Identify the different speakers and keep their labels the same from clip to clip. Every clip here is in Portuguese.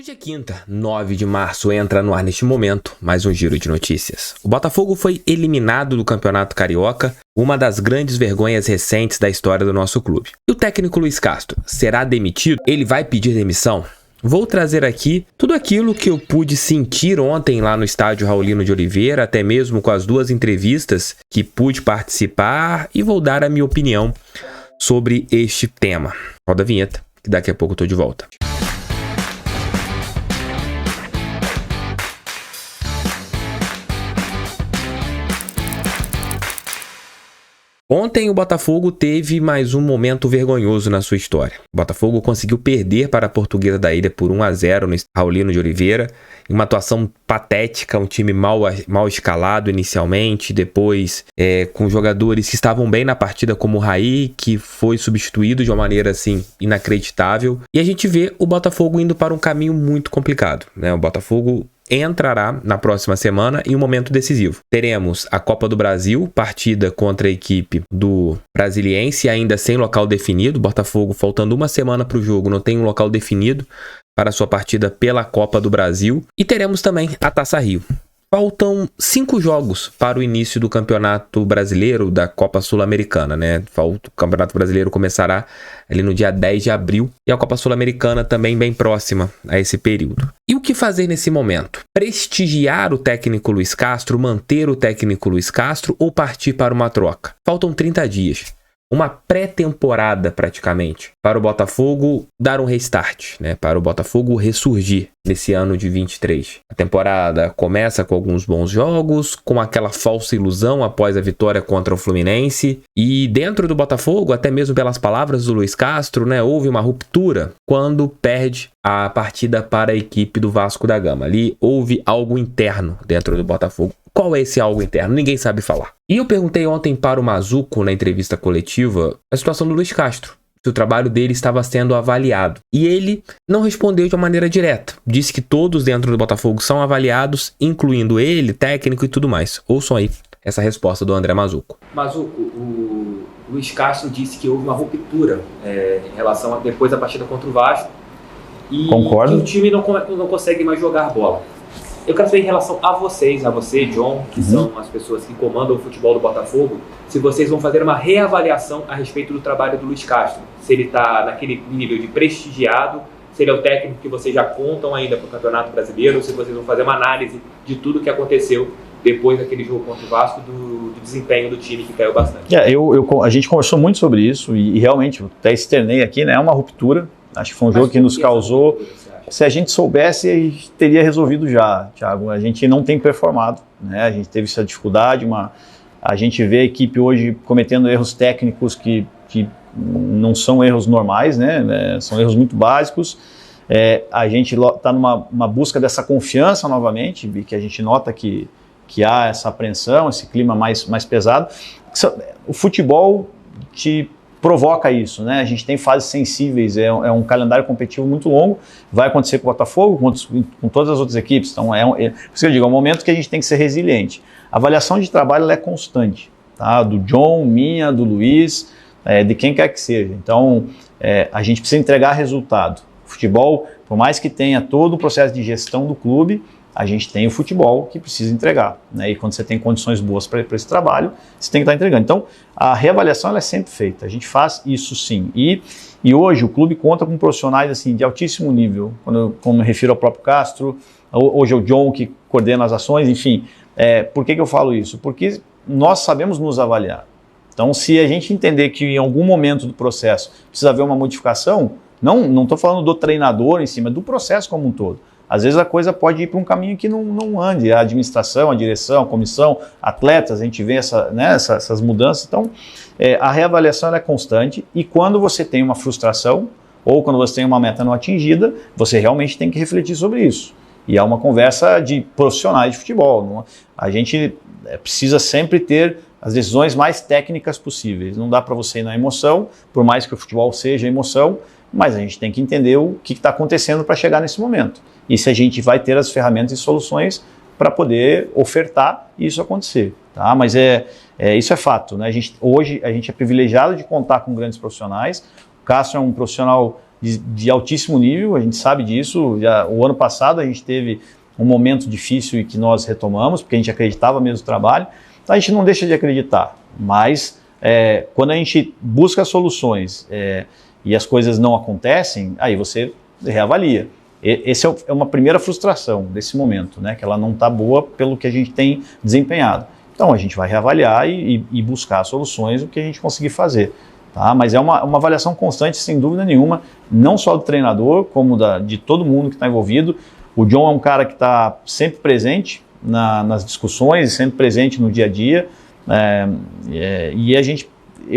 Speaker 1: Hoje é quinta, 9 de março, entra no ar neste momento mais um giro de notícias. O Botafogo foi eliminado do Campeonato Carioca, uma das grandes vergonhas recentes da história do nosso clube. E o técnico Luiz Castro será demitido? Ele vai pedir demissão? Vou trazer aqui tudo aquilo que eu pude sentir ontem lá no estádio Raulino de Oliveira, até mesmo com as duas entrevistas que pude participar, e vou dar a minha opinião sobre este tema. Roda a vinheta, que daqui a pouco eu tô de volta. Ontem o Botafogo teve mais um momento vergonhoso na sua história. O Botafogo conseguiu perder para a Portuguesa da Ilha por 1-0 no Raulino de Oliveira, em uma atuação patética, um time mal escalado inicialmente, depois com jogadores que estavam bem na partida como o Raí, que foi substituído de uma maneira assim inacreditável, e a gente vê o Botafogo indo para um caminho muito complicado, né? O Botafogo entrará na próxima semana em um momento decisivo. Teremos a Copa do Brasil, partida contra a equipe do Brasiliense, ainda sem local definido. Botafogo, faltando uma semana para o jogo, não tem um local definido para sua partida pela Copa do Brasil. E teremos também a Taça Rio. Faltam 5 jogos para o início do Campeonato Brasileiro da Copa Sul-Americana, né? O Campeonato Brasileiro começará ali no dia 10 de abril e a Copa Sul-Americana também bem próxima a esse período. E o que fazer nesse momento? Prestigiar o técnico Luiz Castro, manter o técnico Luiz Castro ou partir para uma troca? Faltam 30 dias. Uma pré-temporada praticamente para o Botafogo dar um restart, né? Para o Botafogo ressurgir nesse ano de 23. A temporada começa com alguns bons jogos, com aquela falsa ilusão após a vitória contra o Fluminense, e dentro do Botafogo, até mesmo pelas palavras do Luiz Castro, né, houve uma ruptura quando perde a partida para a equipe do Vasco da Gama. Ali houve algo interno dentro do Botafogo. Qual é esse algo interno? Ninguém sabe falar. E eu perguntei ontem para o Mazuco, na entrevista coletiva, a situação do Luiz Castro, se o trabalho dele estava sendo avaliado. E ele não respondeu de uma maneira direta. Disse que todos dentro do Botafogo são avaliados, incluindo ele, técnico e tudo mais. Ouçam aí essa resposta do André Mazuco. Mazuco, o Luiz Castro disse que houve uma ruptura em relação a depois da partida contra o Vasco. E
Speaker 2: concordo.
Speaker 1: Que o time não consegue mais jogar bola. Eu quero saber em relação a vocês, a você, John, que são as pessoas que comandam o futebol do Botafogo, se vocês vão fazer uma reavaliação a respeito do trabalho do Luiz Castro. Se ele está naquele nível de prestigiado, se ele é o técnico que vocês já contam ainda para o Campeonato Brasileiro, ou se vocês vão fazer uma análise de tudo que aconteceu depois daquele jogo contra o Vasco, do desempenho do time que caiu bastante.
Speaker 2: A gente conversou muito sobre isso e realmente, até externei aqui, né, é uma ruptura. Acho que foi um jogo que nos causou... Se a gente soubesse, a gente teria resolvido já, Thiago. A gente não tem performado, né? A gente teve essa dificuldade. A gente vê a equipe hoje cometendo erros técnicos que não são erros normais, né? São erros muito básicos. A gente está numa busca dessa confiança novamente, que a gente nota que há essa apreensão, esse clima mais pesado. O futebol te provoca isso, né? A gente tem fases sensíveis, é um calendário competitivo muito longo, vai acontecer com o Botafogo, com todas as outras equipes, então por isso que eu digo, é um momento que a gente tem que ser resiliente. A avaliação de trabalho ela é constante, tá? Do John, minha, do Luiz, de quem quer que seja. Então, a gente precisa entregar resultado. O futebol, por mais que tenha todo o processo de gestão do clube, a gente tem o futebol que precisa entregar, né? E quando você tem condições boas para esse trabalho, você tem que estar entregando. Então, a reavaliação ela é sempre feita, a gente faz isso sim. E hoje o clube conta com profissionais assim, de altíssimo nível, como eu me refiro ao próprio Castro, hoje é o John que coordena as ações, enfim. Por que eu falo isso? Porque nós sabemos nos avaliar. Então, se a gente entender que em algum momento do processo precisa haver uma modificação, não estou falando do treinador em si, mas do processo como um todo. Às vezes a coisa pode ir para um caminho que não ande, a administração, a direção, a comissão, atletas, a gente vê essas mudanças. Então, a reavaliação ela é constante e quando você tem uma frustração ou quando você tem uma meta não atingida, você realmente tem que refletir sobre isso. E é uma conversa de profissionais de futebol. A gente precisa sempre ter as decisões mais técnicas possíveis. Não dá para você ir na emoção, por mais que o futebol seja emoção, mas a gente tem que entender o que está acontecendo para chegar nesse momento. E se a gente vai ter as ferramentas e soluções para poder ofertar isso acontecer. Tá? Mas isso é fato. Né? Hoje a gente é privilegiado de contar com grandes profissionais. O Castro é um profissional de altíssimo nível, a gente sabe disso. O ano passado a gente teve um momento difícil e que nós retomamos, porque a gente acreditava mesmo no trabalho. Então a gente não deixa de acreditar, mas quando a gente busca soluções e as coisas não acontecem, aí você reavalia. Essa é uma primeira frustração desse momento, né? Que ela não está boa pelo que a gente tem desempenhado. Então a gente vai reavaliar e buscar soluções do que a gente conseguir fazer. Tá? Mas é uma avaliação constante, sem dúvida nenhuma, não só do treinador, como de todo mundo que está envolvido. O John é um cara que está sempre presente nas discussões, sempre presente no dia a dia. E a gente,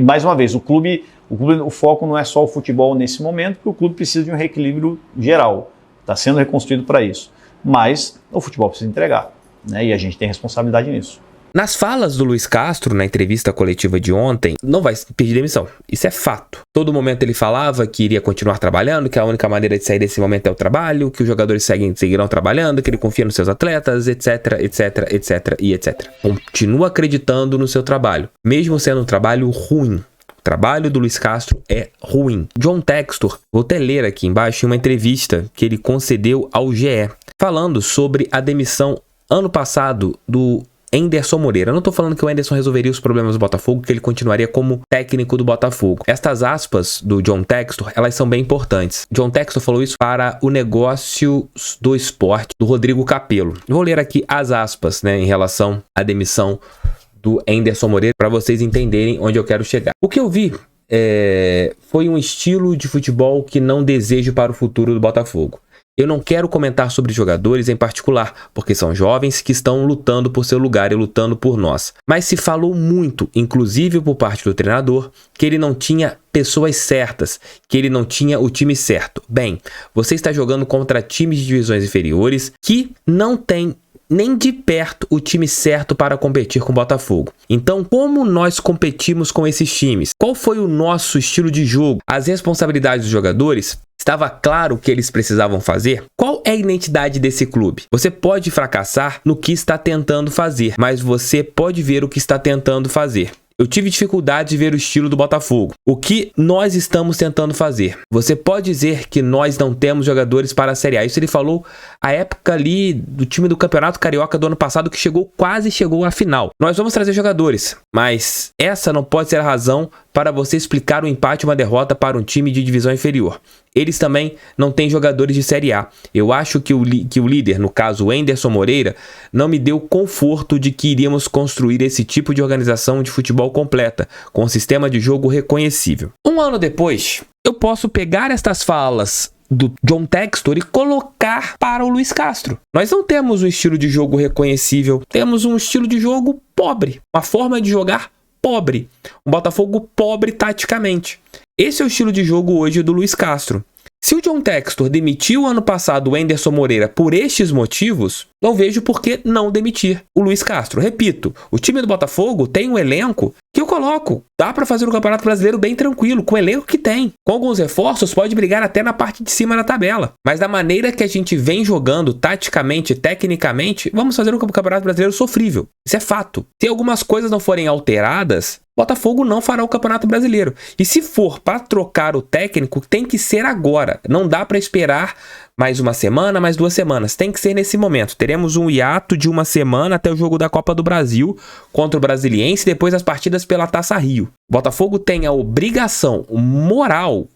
Speaker 2: mais uma vez, o clube, o foco não é só o futebol nesse momento, porque o clube precisa de um reequilíbrio geral. Está sendo reconstruído para isso. Mas o futebol precisa entregar, né? E a gente tem responsabilidade nisso.
Speaker 1: Nas falas do Luiz Castro, na entrevista coletiva de ontem, não vai pedir demissão. Isso é fato. Todo momento ele falava que iria continuar trabalhando, que a única maneira de sair desse momento é o trabalho, que os jogadores seguirão trabalhando, que ele confia nos seus atletas, etc, etc, etc e etc. Continua acreditando no seu trabalho, mesmo sendo um trabalho ruim. O trabalho do Luiz Castro é ruim. John Textor, vou até ler aqui embaixo uma entrevista que ele concedeu ao GE, falando sobre a demissão ano passado do Anderson Moreira. Eu não tô falando que o Anderson resolveria os problemas do Botafogo, que ele continuaria como técnico do Botafogo. Estas aspas do John Textor, elas são bem importantes. John Textor falou isso para o Negócios do Esporte, do Rodrigo Capello. Vou ler aqui as aspas, né, em relação à demissão do Anderson Moreira, para vocês entenderem onde eu quero chegar. O que eu vi foi um estilo de futebol que não desejo para o futuro do Botafogo. Eu não quero comentar sobre jogadores em particular, porque são jovens que estão lutando por seu lugar e lutando por nós. Mas se falou muito, inclusive por parte do treinador, que ele não tinha pessoas certas, que ele não tinha o time certo. Bem, você está jogando contra times de divisões inferiores que não têm nem de perto o time certo para competir com o Botafogo. Então, como nós competimos com esses times? Qual foi o nosso estilo de jogo? As responsabilidades dos jogadores? Estava claro o que eles precisavam fazer? Qual é a identidade desse clube? Você pode fracassar no que está tentando fazer, mas você pode ver o que está tentando fazer. Eu tive dificuldade de ver o estilo do Botafogo. O que nós estamos tentando fazer? Você pode dizer que nós não temos jogadores para a Série A. Isso ele falou à época ali do time do Campeonato Carioca do ano passado, que quase chegou à final. Nós vamos trazer jogadores, mas essa não pode ser a razão para você explicar um empate ou uma derrota para um time de divisão inferior. Eles também não têm jogadores de Série A. Eu acho que o líder, no caso o Anderson Moreira, não me deu conforto de que iríamos construir esse tipo de organização de futebol completa, com um sistema de jogo reconhecível. Um ano depois, eu posso pegar estas falas do John Textor e colocar para o Luiz Castro. Nós não temos um estilo de jogo reconhecível, temos um estilo de jogo pobre, uma forma de jogar pobre, um Botafogo pobre taticamente. Esse é o estilo de jogo hoje do Luiz Castro. Se o John Textor demitiu ano passado o Anderson Moreira por estes motivos, não vejo por que não demitir o Luiz Castro. Repito, o time do Botafogo tem um elenco que eu coloco. Dá para fazer o Campeonato Brasileiro bem tranquilo, com o elenco que tem. Com alguns reforços, pode brigar até na parte de cima da tabela. Mas da maneira que a gente vem jogando taticamente, tecnicamente, vamos fazer o Campeonato Brasileiro sofrível. Isso é fato. Se algumas coisas não forem alteradas, Botafogo não fará o Campeonato Brasileiro. E se for para trocar o técnico, tem que ser agora. Não dá para esperar mais uma semana, mais 2 semanas. Tem que ser nesse momento. Teremos um hiato de 1 semana até o jogo da Copa do Brasil contra o Brasiliense e depois as partidas pela Taça Rio. Botafogo tem a obrigação moral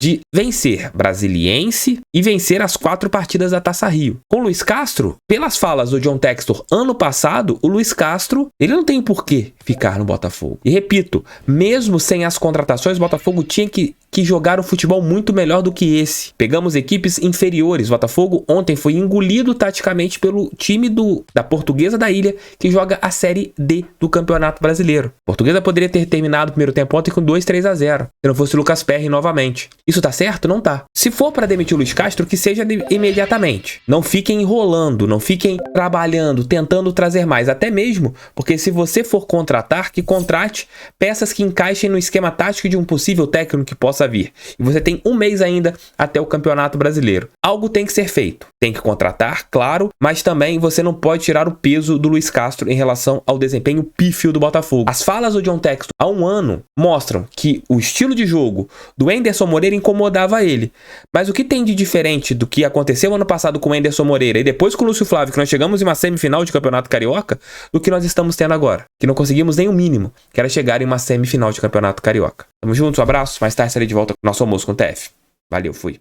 Speaker 1: de vencer Brasiliense e vencer as 4 partidas da Taça Rio. Com o Luiz Castro, pelas falas do John Textor ano passado, o Luiz Castro, ele não tem por que ficar no Botafogo. E repito, mesmo sem as contratações, o Botafogo tinha que jogar um futebol muito melhor do que esse. Pegamos equipes inferiores. O Botafogo ontem foi engolido taticamente pelo time da Portuguesa da Ilha, que joga a Série D do Campeonato Brasileiro. A Portuguesa poderia ter terminado o primeiro tempo ontem com 2-3-0, se não fosse o Lucas Perry novamente. Isso tá certo? Não tá. Se for para demitir o Luiz Castro, que seja imediatamente. Não fiquem enrolando, não fiquem trabalhando, tentando trazer mais. Até mesmo porque se você for contratar, que contrate peças que encaixem no esquema tático de um possível técnico que possa vir. E você tem um mês ainda até o Campeonato Brasileiro. Algo tem que ser feito. Tem que contratar, claro, mas também você não pode tirar o peso do Luiz Castro em relação ao desempenho pífio do Botafogo. As falas do John Textor há um ano mostram que o estilo de jogo do Anderson Moreira incomodava ele. Mas o que tem de diferente do que aconteceu ano passado com o Anderson Moreira e depois com o Lúcio Flávio, que nós chegamos em uma semifinal de Campeonato Carioca, do que nós estamos tendo agora? Que não conseguimos nem o mínimo, que era chegar em uma semifinal de Campeonato Carioca. Tamo juntos, um abraço. Mais tarde estarei de volta com o nosso almoço com o TF. Valeu, fui.